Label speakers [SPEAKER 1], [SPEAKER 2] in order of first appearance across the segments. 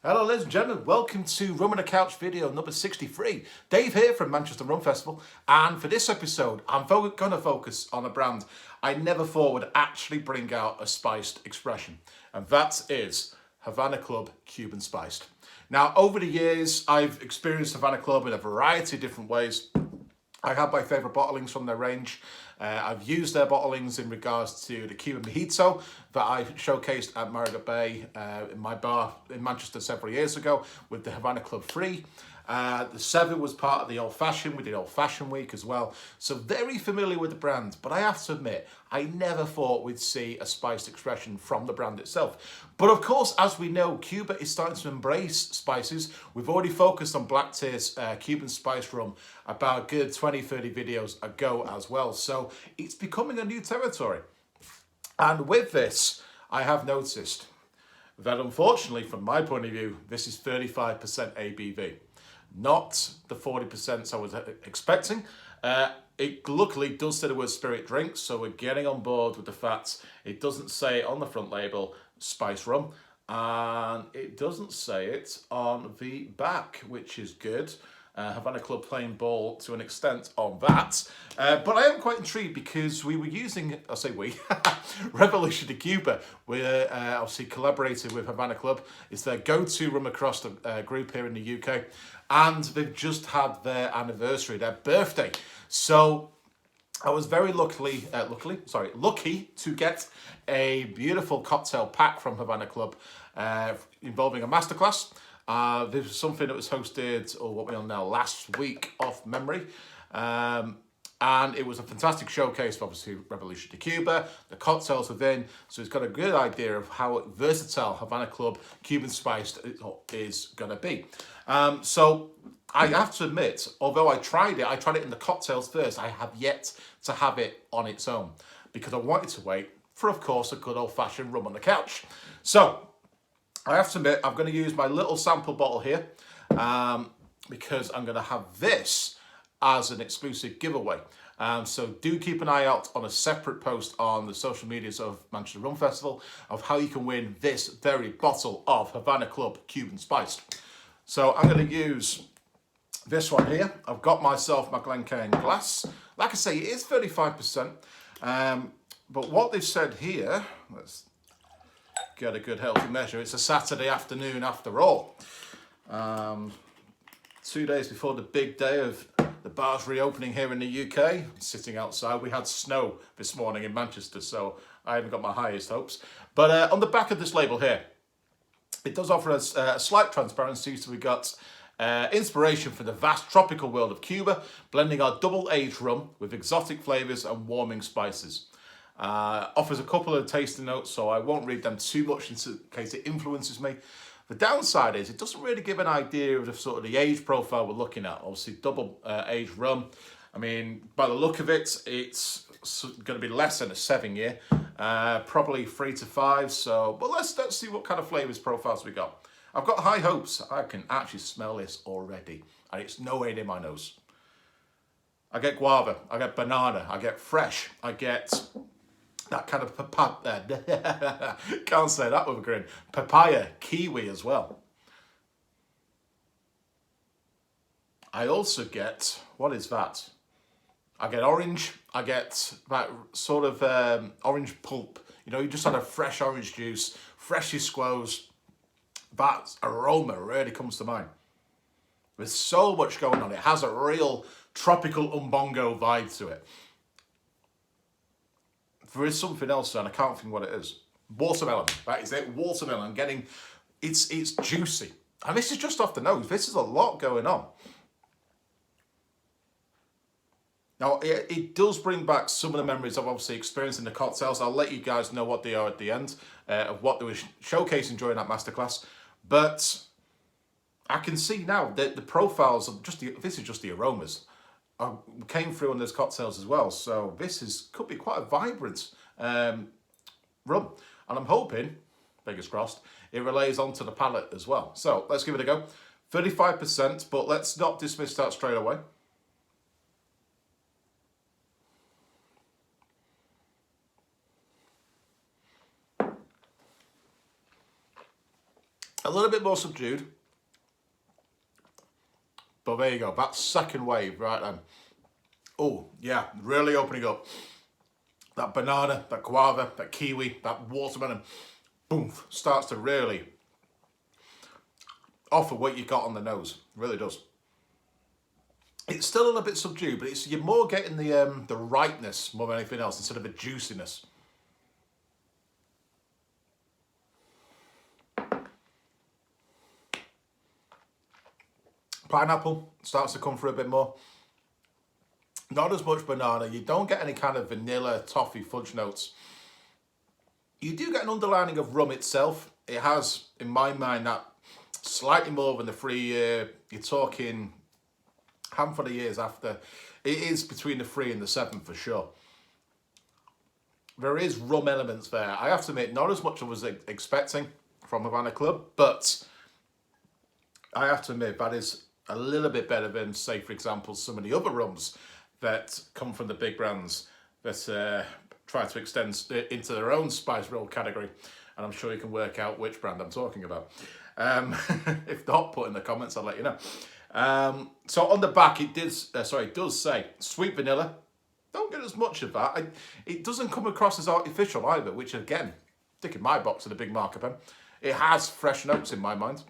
[SPEAKER 1] Hello ladies and gentlemen, welcome to Rum on the Couch video number 63. Dave here from Manchester Rum Festival, and for this episode I'm going to focus on a brand I never thought would actually bring out a spiced expression, and that is Havana Club Cuban Spiced. Now over the years I've experienced Havana Club in a variety of different ways. I have my favourite bottlings from their range. I've used their bottlings in regards to the Cuban Mojito that I showcased at Marigot Bay in my bar in Manchester several years ago with the Havana Club Free. The 7 was part of the Old Fashioned. We did Old Fashioned Week as well. So very familiar with the brand, but I have to admit, I never thought we'd see a spiced expression from the brand itself. But of course, as we know, Cuba is starting to embrace spices. We've already focused on Black Tear's Cuban Spice Rum about a good 20, 30 videos ago as well. So it's becoming a new territory. And with this, I have noticed that unfortunately, from my point of view, this is 35% ABV. Not the 40% I was expecting. It luckily does say the word spirit drinks, so we're getting on board with the fact it doesn't say on the front label spice rum, and it doesn't say it on the back, which is good. Havana Club playing ball to an extent on that. But I am quite intrigued because we were using, I say we, Revolution de Cuba. We obviously collaborated with Havana Club. It's their go-to rum across the group here in the UK. And they've just had their anniversary, their birthday. So I was very lucky to get a beautiful cocktail pack from Havana Club involving a masterclass. This was something that was hosted, or what we're on now, last week off memory. And it was a fantastic showcase for obviously Revolution de Cuba, the cocktails within. So it's got a good idea of how versatile Havana Club Cuban Spiced is going to be. So I have to admit, although I tried it in the cocktails first. I have yet to have it on its own because I wanted to wait for, of course, a good old-fashioned rum on the couch. So I have to admit, I'm going to use my little sample bottle here because I'm going to have this as an exclusive giveaway. So do keep an eye out on a separate post on the social medias of Manchester Rum Festival of how you can win this very bottle of Havana Club Cuban Spiced. So I'm going to use this one here. I've got myself my Glencairn glass. Like I say, it is 35%. But what they've said here, let's get a good healthy measure. It's a Saturday afternoon after all. 2 days before the big day of the bars reopening here in the UK. Sitting outside, we had snow this morning in Manchester, so I haven't got my highest hopes. But on the back of this label here, it does offer us a slight transparency. So we got inspiration from the vast tropical world of Cuba, blending our double-aged rum with exotic flavours and warming spices. Offers a couple of tasting notes, so I won't read them too much in case it influences me. The downside is it doesn't really give an idea of the sort of the age profile we're looking at. Obviously, double aged rum. I mean, by the look of it, it's going to be less than a 7-year, probably 3 to 5. So, but let's see what kind of flavours profiles we got. I've got high hopes. I can actually smell this already, and it's nowhere near my nose. I get guava, I get banana, I get fresh, I get that kind of papaya, can't say that with a grin, papaya, kiwi as well. I also get, what is that? I get orange, I get that sort of orange pulp. You know, you just had a fresh orange juice, freshly squoze. That aroma really comes to mind. There's so much going on. It has a real tropical umbongo vibe to it. There is something else, and I can't think what it is. Watermelon. That is it. Watermelon. I'm getting, it's juicy. And this is just off the nose. This is a lot going on. Now, it does bring back some of the memories I've obviously experienced in the cocktails. I'll let you guys know what they are at the end of what they were showcasing during that masterclass. But I can see now that the profiles of this is just the aromas. Came through on those cocktails as well, so this could be quite a vibrant rum, and I'm hoping, fingers crossed, it relays onto the palate as well. So let's give it a go. 35%, but let's not dismiss that straight away. A little bit more subdued. But there you go, that second wave right then. Oh, yeah, really opening up. That banana, that guava, that kiwi, that watermelon, boom, starts to really offer what you got on the nose. It really does. It's still a little bit subdued, but you're more getting the ripeness more than anything else instead of the juiciness. Pineapple starts to come through a bit more. Not as much banana. You don't get any kind of vanilla, toffee, fudge notes. You do get an underlining of rum itself. It has, in my mind, that slightly more than the 3 year. You're talking handful of years after. It is between the 3 and the 7 for sure. There is rum elements there. I have to admit, not as much as I was expecting from Havana Club, but I have to admit that is a little bit better than, say, for example, some of the other rums that come from the big brands that try to extend into their own spice roll category. And I'm sure you can work out which brand I'm talking about. If not, put in the comments, I'll let you know. So on the back, it does say sweet vanilla. Don't get as much of that. It doesn't come across as artificial either, which again, ticking my box with a big marker pen. It has fresh notes in my mind.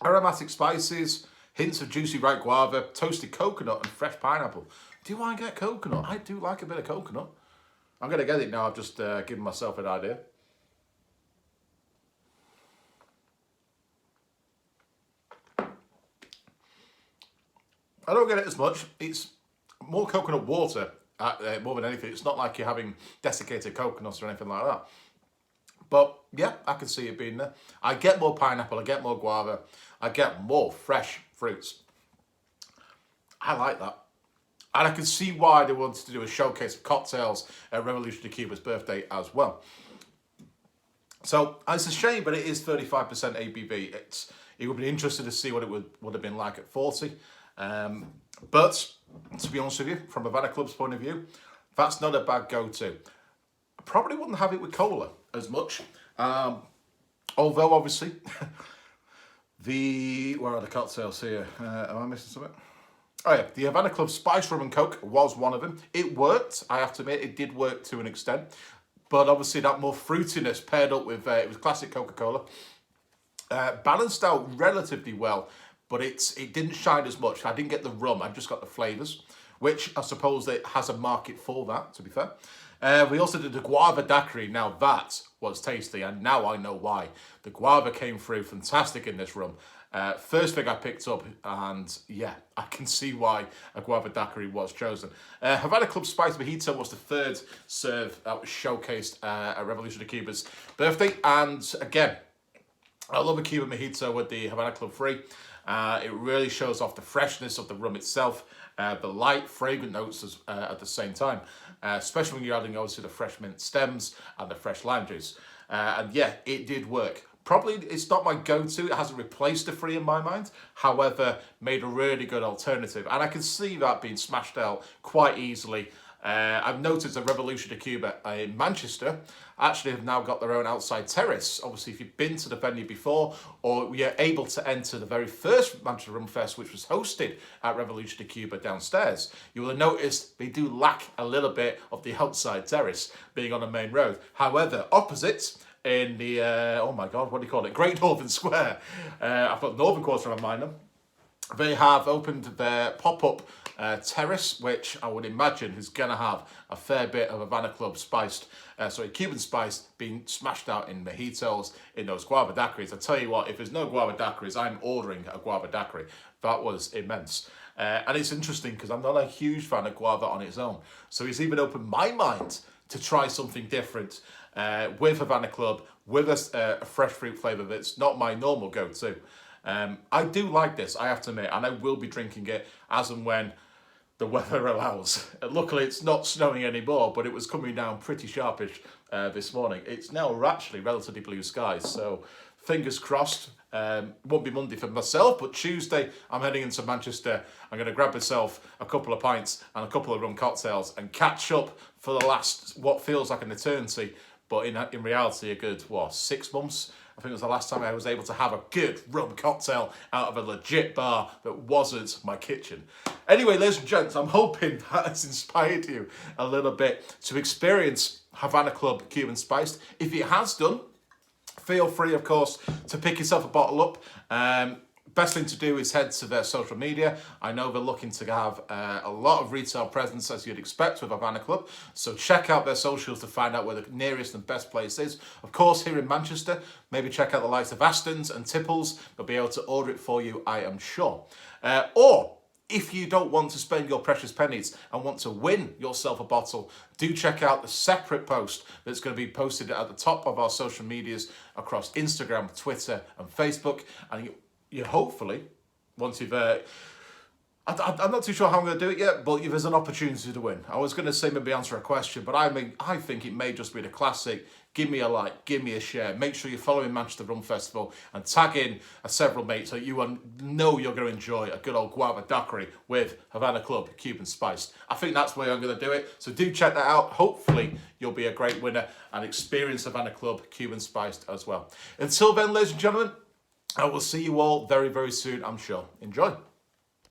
[SPEAKER 1] Aromatic spices, hints of juicy ripe guava, toasted coconut and fresh pineapple. Do I get coconut? I do like a bit of coconut. I'm going to get it now. I've just given myself an idea. I don't get it as much. It's more coconut water more than anything. It's not like you're having desiccated coconuts or anything like that. But yeah, I can see it being there. I get more pineapple, I get more guava, I get more fresh fruits. I like that. And I can see why they wanted to do a showcase of cocktails at Revolution Cuba's birthday as well. So it's a shame, but it is 35% ABV. It would be interesting to see what it would have been like at 40. But to be honest with you, from Havana Club's point of view, that's not a bad go-to. I probably wouldn't have it with cola as much. Although obviously, where are the cocktails here? Am I missing something? Oh yeah, the Havana Club Spiced Rum and Coke was one of them. It worked, I have to admit, it did work to an extent. But obviously that more fruitiness paired up with, it was classic Coca-Cola. Balanced out relatively well, but it didn't shine as much. I didn't get the rum, I just got the flavours, which I suppose it has a market for that, to be fair. We also did the guava daiquiri. Now that was tasty, and now I know why. The guava came through fantastic in this rum. First thing I picked up, and yeah, I can see why a guava daiquiri was chosen. Havana Club Spiced Mojito was the third serve that was showcased at Revolution Cuba's birthday, and again, I love a Cuban mojito with the Havana Club Free. It really shows off the freshness of the rum itself, the light, fragrant notes at the same time, especially when you're adding obviously the fresh mint stems and the fresh lime juice. And yeah, it did work. Probably it's not my go-to. It hasn't replaced the Free in my mind. However, made a really good alternative. And I can see that being smashed out quite easily. I've noticed that Revolution de Cuba in Manchester actually have now got their own outside terrace. Obviously, if you've been to the venue before, or you're able to enter the very first Manchester Rum Fest, which was hosted at Revolution de Cuba downstairs, you will have noticed they do lack a little bit of the outside terrace being on the main road. However, opposite, in the, oh my God, what do you call it? Great Northern Square. I've got Northern Quarter on mine now. They have opened their pop-up terrace, which I would imagine is going to have a fair bit of Havana Club spiced, Cuban spiced being smashed out in mojitos, in those guava daiquiris. I tell you what, if there's no guava daiquiris, I'm ordering a guava daiquiri. That was immense. And it's interesting because I'm not a huge fan of guava on its own. So it's even opened my mind to try something different with Havana Club, with a fresh fruit flavour that's not my normal go-to. I do like this, I have to admit, and I will be drinking it as and when the weather allows. Luckily, it's not snowing anymore, but it was coming down pretty sharpish this morning. It's now actually relatively blue skies, so fingers crossed. Won't be Monday for myself, but Tuesday I'm heading into Manchester. I'm going to grab myself a couple of pints and a couple of rum cocktails and catch up for the last, what feels like an eternity, but in reality a good, 6 months I think it was the last time I was able to have a good rum cocktail out of a legit bar that wasn't my kitchen. Anyway, ladies and gents, I'm hoping that has inspired you a little bit to experience Havana Club Cuban Spiced. If it has done, feel free, of course, to pick yourself a bottle up. Best thing to do is head to their social media. I know they're looking to have a lot of retail presence, as you'd expect with Havana Club. So check out their socials to find out where the nearest and best place is. Of course, here in Manchester, maybe check out the likes of Aston's and Tipples. They'll be able to order it for you, I am sure. Or if you don't want to spend your precious pennies and want to win yourself a bottle, do check out the separate post that's going to be posted at the top of our social medias across Instagram, Twitter, and Facebook. And you hopefully, once you've... I'm not too sure how I'm going to do it yet, but there's an opportunity to win. I was going to say maybe answer a question, but I think it may just be the classic. Give me a like, give me a share. Make sure you're following Manchester Rum Festival and tag in several mates so you know you're going to enjoy a good old guava daiquiri with Havana Club Cuban Spiced. I think that's the way I'm going to do it. So do check that out. Hopefully you'll be a great winner and experience Havana Club Cuban Spiced as well. Until then, ladies and gentlemen, I will see you all very, very soon, I'm sure. Enjoy.